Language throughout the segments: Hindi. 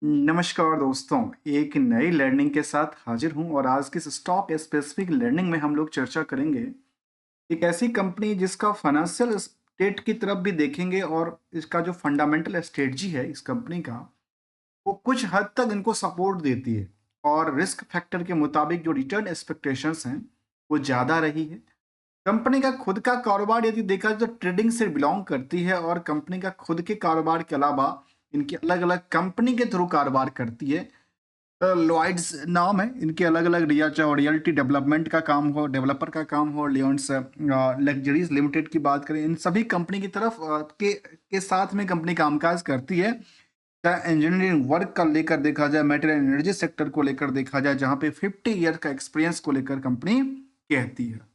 नमस्कार दोस्तों, एक नई लर्निंग के साथ हाजिर हूं और आज की इस स्टॉक स्पेसिफिक लर्निंग में हम लोग चर्चा करेंगे एक ऐसी कंपनी जिसका फाइनेंशियल स्टेट की तरफ भी देखेंगे और इसका जो फंडामेंटल स्ट्रेटजी है इस कंपनी का वो कुछ हद तक इनको सपोर्ट देती है और रिस्क फैक्टर के मुताबिक जो रिटर्न एक्सपेक्टेशंस हैं वो ज़्यादा रही है। कंपनी का खुद का कारोबार यदि देखा जाए तो ट्रेडिंग से बिलोंग करती है और कंपनी का खुद के कारोबार के अलावा इनकी अलग अलग कंपनी के थ्रू कारोबार करती है। लॉयड्स नाम है इनके, अलग अलग रिया चाहे रियल्टी डेवलपमेंट का काम हो, डेवलपर का काम हो, लियोन्स लग्जरीज लिमिटेड की बात करें, इन सभी कंपनी की तरफ के साथ में कंपनी कामकाज करती है। चाहे इंजीनियरिंग वर्क का लेकर देखा जाए, मेटल एनर्जी सेक्टर को लेकर देखा जाए, जहां पे 50 ईयर का एक्सपीरियंस को लेकर कंपनी कहती है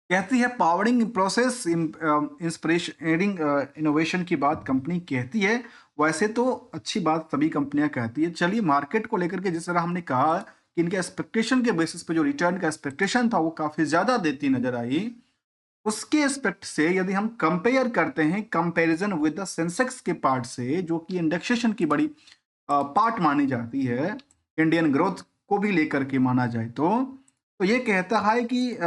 कहती है पावरिंग प्रोसेस इंस्पिरेशनिंग इनोवेशन की बात कंपनी कहती है। वैसे तो अच्छी बात सभी कंपनियां कहती है। चलिए मार्केट को लेकर के जिस तरह हमने कहा कि इनके एक्सपेक्टेशन के बेसिस पे जो रिटर्न का एक्सपेक्टेशन था वो काफी ज्यादा देती नजर आई, उसके एस्पेक्ट से यदि हम कंपेयर करते हैं कंपैरिजन विद द सेंसेक्स के पार्ट से, जो कि इंडेक्सेशन की बड़ी पार्ट मानी जाती है, इंडियन ग्रोथ को भी लेकर के माना जाए तो ये कहता है कि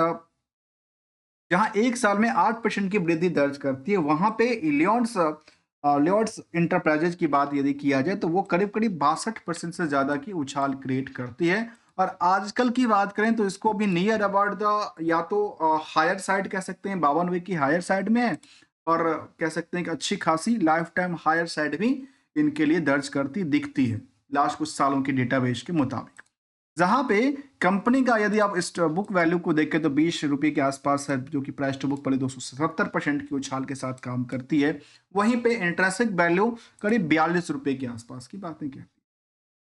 जहां एक साल में 8% की वृद्धि दर्ज करती है, वहां पे लियोन्स इंटरप्राइजेज की बात यदि किया जाए तो वो करीब करीब 62% से ज्यादा की उछाल क्रिएट करती है। और आजकल की बात करें तो इसको भी नियर अबाउट द या तो हायर साइड कह सकते हैं, 52 की हायर साइड में है, और कह सकते हैं कि अच्छी खासी लाइफ टाइम हायर साइड भी इनके लिए दर्ज करती दिखती है लास्ट कुछ सालों के डेटाबेस के मुताबिक। जहां पे कंपनी का यदि आप इस बुक वैल्यू को देखें तो 20 रुपए के आसपास है, जो कि प्राइस टू बुक पहले 270% की उछाल के साथ काम करती है। वहीं पे इंट्रेंसिक वैल्यू करीब 42 रुपए के आसपास की बातें कहती है,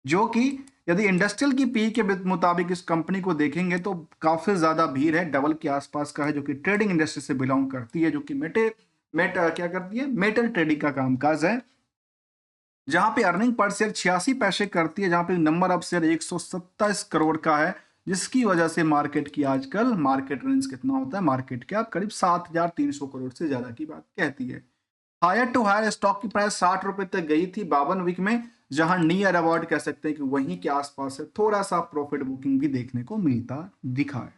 जो कि यदि इंडस्ट्रियल की पी के मुताबिक इस कंपनी को देखेंगे तो काफी ज्यादा भीड़ है, डबल के आसपास का है, जो कि ट्रेडिंग इंडस्ट्री से बिलोंग करती है, जो कि क्या करती है, मेटल ट्रेडिंग का कामकाज है, जहां पे अर्निंग पर शेयर 86 पैसे करती है, जहां पे नंबर ऑफ शेयर 127 करोड़ का है, जिसकी वजह से मार्केट की आजकल मार्केट रेंज कितना होता है, मार्केट कैप करीब 7,300 करोड़ से ज्यादा की बात कहती है। हायर टू हायर स्टॉक की प्राइस 60 रुपए तक गई थी 52 वीक में, जहां नियर अबाउट कह सकते हैं कि वहीं के आसपास है, थोड़ा सा प्रॉफिट बुकिंग भी देखने को मिलता दिखा है।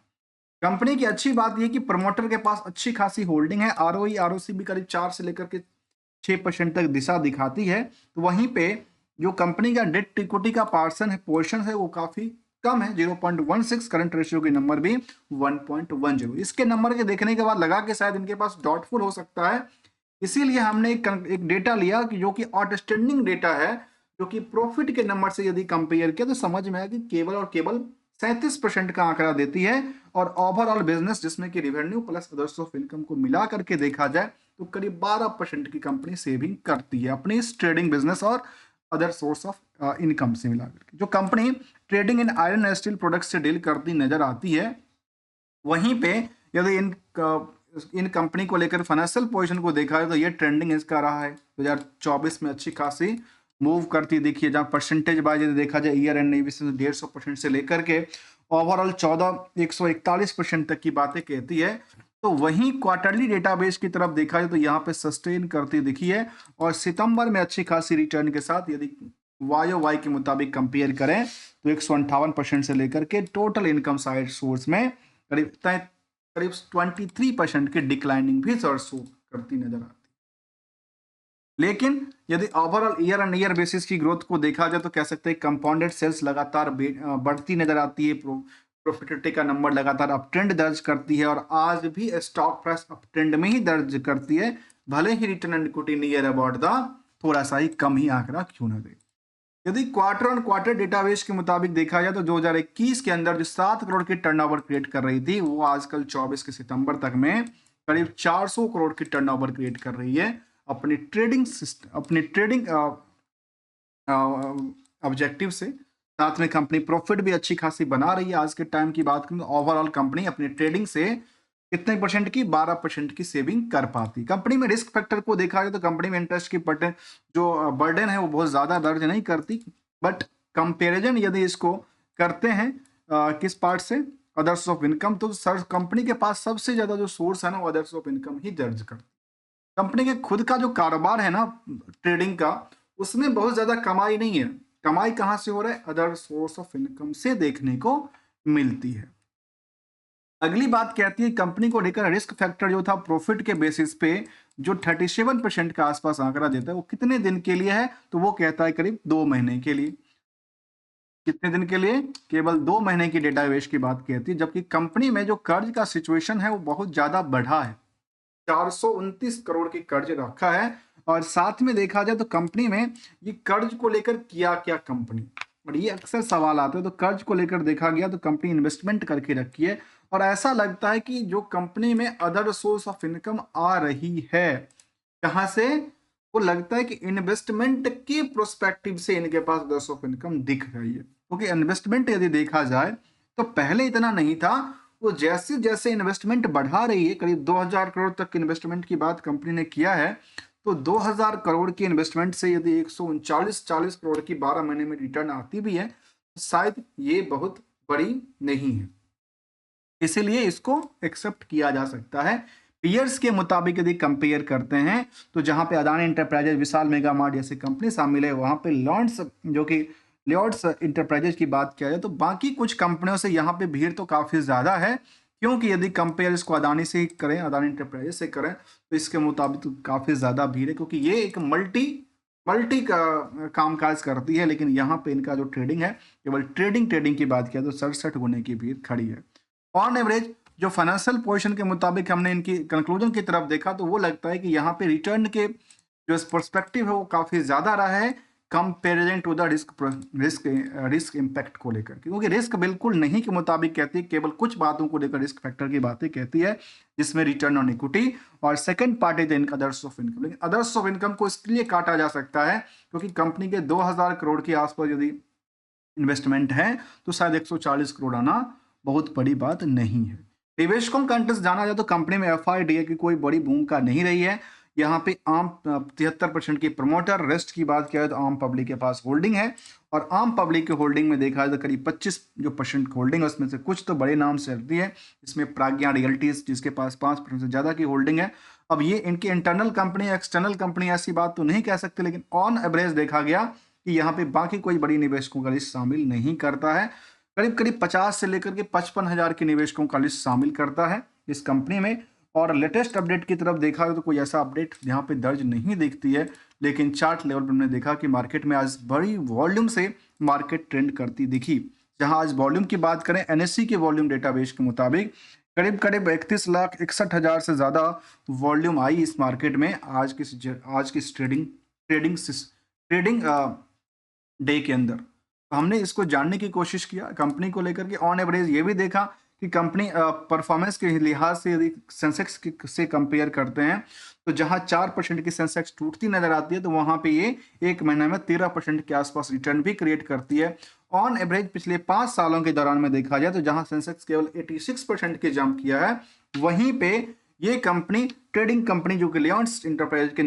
कंपनी की अच्छी बात यह कि प्रमोटर के पास अच्छी खासी होल्डिंग है, आरओई आरओसी भी करीब 4 से लेकर के 6% तक दिशा दिखाती है। तो वहीं पे जो कंपनी का डेट इक्विटी का पोर्शन है वो काफी कम है, 0.16, करंट रेशियो के नंबर भी 1.10। इसके नंबर के देखने के बाद लगा कि शायद इनके पास डाउटफुल हो सकता है, इसीलिए हमने एक डेटा लिया कि जो कि आउटस्टैंडिंग डेटा है, जो कि प्रॉफिट के नंबर से यदि कंपेयर किया तो समझ में आया कि केवल और केवल 37% का आंकड़ा देती है। और ओवरऑल बिजनेस जिसमें कि revenue plus others of income को मिला करके देखा जाए तो करीब 12% की कंपनी सेविंग करती है अपनी इस ट्रेडिंग बिजनेस और अदर सोर्स ऑफ इनकम से मिला करके। जो company trading in iron and steel product से डील करती नजर आती है, वहीं पे यदि इन कंपनी को लेकर फाइनेंशियल पोजीशन को देखा जाए तो ये ट्रेंडिंग इसका रहा है 2024 में अच्छी खासी मूव करती दिखी है, जहां परसेंटेज वाइज यदि देखा जाए ईयर एंड बेसिस 150% से लेकर के ओवरऑल 141% तक की बातें कहती है। तो वहीं क्वार्टरली डेटाबेस की तरफ देखा जाए तो यहाँ पे सस्टेन करती दिखी है, और सितंबर में अच्छी खासी रिटर्न के साथ यदि वाई के मुताबिक कंपेयर करें तो 158% से लेकर के टोटल इनकम साइड सोर्स में करीब करीब 23% की डिक्लाइनिंग भी शो करती नजर आती है। लेकिन यदि overall year and year basis की ग्रोथ को देखा जाए तो कह सकते हैं कंपाउंडेड सेल्स लगातार बढ़ती नजर आती है, प्रॉफिटेबिलिटी का नंबर लगातार अप ट्रेंड दर्ज करती है, और आज भी स्टॉक प्राइस अप ट्रेंड में ही दर्ज करती है, भले ही return and equity near about the थोड़ा सा ही कम ही आंकड़ा क्यों ना दे। यदि क्वार्टर ऑन क्वार्टर डेटाबेस के मुताबिक देखा जाए तो 2021 के अंदर जो 7 करोड़ की टर्नओवर क्रिएट कर रही थी, वो आजकल 24 के सितंबर तक में करीब 400 करोड़ की टर्नओवर क्रिएट कर रही है अपनी ट्रेडिंग सिस्टम, अपनी ट्रेडिंग ऑब्जेक्टिव से। साथ में कंपनी प्रॉफिट भी अच्छी खासी बना रही है। आज के टाइम की बात करें तो ओवरऑल कंपनी अपनी ट्रेडिंग से कितने परसेंट की, 12% की सेविंग कर पाती। कंपनी में रिस्क फैक्टर को देखा जाए तो कंपनी में इंटरेस्ट की जो बर्डन है वो बहुत ज्यादा दर्ज नहीं करती, बट कंपेरिजन यदि इसको करते हैं किस पार्ट से, अदर्स ऑफ इनकम, तो सर कंपनी के पास सबसे ज्यादा जो सोर्स है ना वो अदर्स ऑफ इनकम ही दर्ज करती। कंपनी के खुद का जो कारोबार है ना ट्रेडिंग का, उसमें बहुत ज्यादा कमाई नहीं है। कमाई कहाँ से हो रहा है? अदर सोर्स ऑफ इनकम से देखने को मिलती है। अगली बात कहती है कंपनी को लेकर रिस्क फैक्टर जो था प्रॉफिट के बेसिस पे जो 37% के आसपास आंकड़ा देता है वो कितने दिन के लिए है? तो वो कहता है करीब 2 महीने के लिए। कितने दिन के लिए? केवल 2 महीने की डेटाबेस की बात कहती है, जबकि कंपनी में जो कर्ज का सिचुएशन है वो बहुत ज्यादा बढ़ा है। 429 करोड़ की कर्ज रखा है। और साथ में देखा जाए तो कंपनी में ये कर्ज को लेकर किया क्या कंपनी, और ये अक्सर सवाल आते हैं। तो कर्ज को लेकर देखा गया तो कंपनी इन्वेस्टमेंट करके रखी है, और ऐसा लगता है कि जो कंपनी में अदर सोर्स ऑफ इनकम आ रही है, कहां से? वो लगता है कि इन्वेस्टमेंट के प्रोस्पेक्टिव से इनके पास अदर सोर्स ऑफ इनकम दिख रही है, क्योंकि इन्वेस्टमेंट यदि देखा जाए तो पहले इतना नहीं था। वो जैसे जैसे इन्वेस्टमेंट बढ़ा रही है, करीब 2000 करोड़ तक इन्वेस्टमेंट की बात कंपनी ने किया है, तो 2000 करोड़ की इन्वेस्टमेंट से यदि 139 करोड़ की 12 महीने में रिटर्न आती भी है, तो शायद ये बहुत बड़ी नहीं है, इसीलिए इसको एक्सेप्ट किया जा सकता है। पीयर्स के मुताबिक यदि कंपेयर करते हैं तो जहां पे अदानी एंटरप्राइजेज, विशाल मेगा मार्ट जैसी कंपनी शामिल है, वहां पे लॉन्ड्स जो कि लॉर्ड्स इंटरप्राइजेज की बात किया जाए तो बाकी कुछ कंपनियों से यहाँ पे भीड़ तो काफी ज्यादा है, क्योंकि यदि कंपेयर इसको अदानी से करें, अदानी इंटरप्राइजेज से करें, तो इसके मुताबिक तो काफी ज्यादा भीड़ है, क्योंकि ये एक मल्टी मल्टी का कामकाज करती है। लेकिन यहाँ पे इनका जो ट्रेडिंग है, केवल ट्रेडिंग की बात किया तो 67 गुने की भीड़ खड़ी है। ऑन एवरेज जो फाइनेंशियल पोजीशन के मुताबिक हमने इनकी कंक्लूजन की तरफ देखा तो वो लगता है कि यहाँ पे रिटर्न के जो पर्सपेक्टिव है वो काफी ज्यादा रहा है comparison to the risk impact को लेकर, क्योंकि रिस्क बिल्कुल नहीं के मुताबिक कहती है, केवल कुछ बातों को लेकर रिस्क फैक्टर की बातें कहती है, जिसमें रिटर्न ऑन इक्विटी और सेकंड पार्ट है इनका अदर्स ऑफ इनकम। लेकिन अदर्स ऑफ इनकम को इसलिए काटा जा सकता है क्योंकि कंपनी के 2000 करोड़ के आसपास यदि इन्वेस्टमेंट है तो शायद 140 करोड़ आना बहुत बड़ी बात नहीं है। निवेशकों का इंटरेस्ट जाना जाए तो कंपनी में एफआईडीए की कोई बड़ी भूमिका नहीं रही है। यहाँ पे आम 73% की प्रमोटर, रेस्ट की बात किया तो आम पब्लिक के पास होल्डिंग है, और आम पब्लिक के होल्डिंग में देखा जाए तो करीब 25% होल्डिंग है, उसमें से कुछ तो बड़े नाम से रहती है। इसमें प्राज्ञा रियल्टीज जिसके पास 5% से ज्यादा की होल्डिंग है। अब ये इनकी इंटरनल कंपनी, एक्सटर्नल कंपनी ऐसी बात तो नहीं कह सकते, लेकिन ऑन एवरेज देखा गया कि यहाँ पे बाकी कोई बड़ी निवेशकों का लिस्ट शामिल नहीं करता है। करीब करीब 50 से लेकर के 55,000 के निवेशकों का लिस्ट शामिल करता है इस कंपनी में। और लेटेस्ट अपडेट की तरफ देखा तो कोई ऐसा अपडेट यहाँ पे दर्ज नहीं दिखती है, लेकिन चार्ट लेवल पर हमने देखा कि मार्केट में आज बड़ी वॉल्यूम से मार्केट ट्रेंड करती दिखी। जहां आज वॉल्यूम की बात करें, एनएससी के वॉल्यूम डेटाबेस के मुताबिक करीब करीब 31,61,000 से ज्यादा वॉल्यूम आई इस मार्केट में आज की ट्रेडिंग डे के अंदर। तो हमने इसको जानने की कोशिश किया कंपनी को लेकर के। ऑन एवरेज ये भी देखा कि कंपनी परफॉर्मेंस के लिहाज से यदि सेंसेक्स से कंपेयर करते हैं तो जहां 4% की सेंसेक्स टूटती नजर आती है, तो वहां पे ये एक महीने में 13% के आसपास रिटर्न भी क्रिएट करती है। ऑन एवरेज पिछले 5 सालों के दौरान में देखा जाए तो जहां सेंसेक्स केवल 86% की जंप किया है, वहीं पे ये कंपनी, ट्रेडिंग कंपनी जो कि रिलायंस इंटरप्राइज के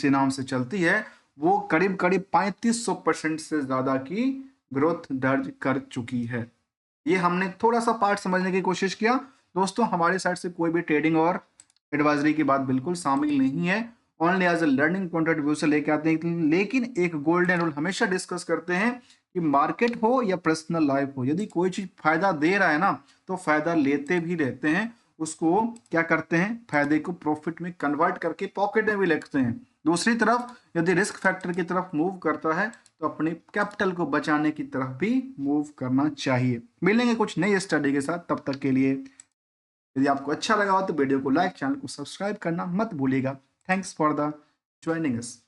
नाम से चलती है, वो करीब करीब 3500% से ज्यादा की ग्रोथ दर्ज कर चुकी है। ये हमने थोड़ा सा पार्ट समझने की कोशिश किया। दोस्तों, हमारी साइड से कोई भी ट्रेडिंग और एडवाइजरी की बात बिल्कुल शामिल नहीं है, only as a learning point of view से लेके आते हैं। लेकिन एक गोल्डन रूल हमेशा डिस्कस करते हैं कि मार्केट हो या पर्सनल लाइफ हो, यदि कोई चीज फायदा दे रहा है ना तो फायदा लेते भी रहते हैं, उसको क्या करते हैं, फायदे को प्रॉफिट में कन्वर्ट करके पॉकेट में भी रखते हैं। दूसरी तरफ यदि रिस्क फैक्टर की तरफ मूव करता है तो अपने कैपिटल को बचाने की तरफ भी मूव करना चाहिए। मिलेंगे कुछ नई स्टडी के साथ, तब तक के लिए यदि आपको अच्छा लगा हो तो वीडियो को लाइक, चैनल को सब्सक्राइब करना मत भूलिएगा। Thanks for the joining us.